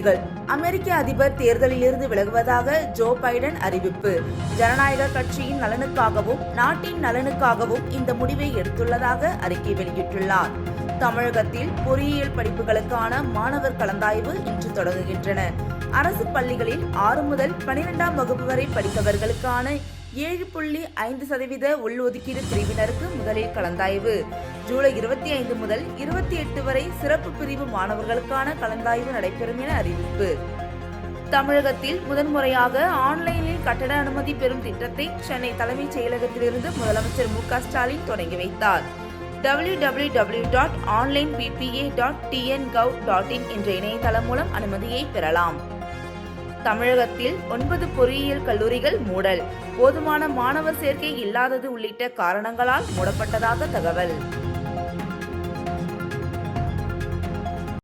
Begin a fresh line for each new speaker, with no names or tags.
செய்திகள். அமெரிக்க அதிபர் தேர்தலிலிருந்து விலகுவதாக ஜோ பைடன் அறிவிப்பு. ஜனநாயக கட்சியின் நலனுக்காகவும் நாட்டின் நலனுக்காகவும் இந்த முடிவை எடுத்துள்ளதாக அறிக்கை வெளியிட்டுள்ளார். தமிழகத்தில் பொறியியல் படிப்புகளுக்கான மாணவர் கலந்தாய்வு இன்று தொடங்குகின்றன. அரசு பள்ளிகளில் 6 முதல் 12ஆம் வகுப்பு வரை படித்தவர்களுக்கான 7.5% உள்ஒதுக்கீடு பிரிவினருக்கு முதலில் கலந்தாய்வு. ஜூலை 25 முதல் 28 வரை சிறப்பு பிரிவு மாணவர்களுக்கான கலந்தாய்வு நடைபெறும் என அறிவிப்பு. தமிழகத்தில் முதன்முறையாக ஆன்லைனில் கட்டட அனுமதி பெறும் திட்டத்தை சென்னை தலைமைச் செயலகத்திலிருந்து முதலமைச்சர் மு.க.ஸ்டாலின் தொடங்கி வைத்தார். www.onlineppa.tngov.in என்ற இணையதளம் மூலம் அனுமதியை பெறலாம். தமிழகத்தில் 9 பொறியியல் கல்லூரிகள் மூடல். போதுமான மாணவர் சேர்க்கை இல்லாதது உள்ளிட்ட காரணங்களால் மூடப்பட்டதாக தகவல்.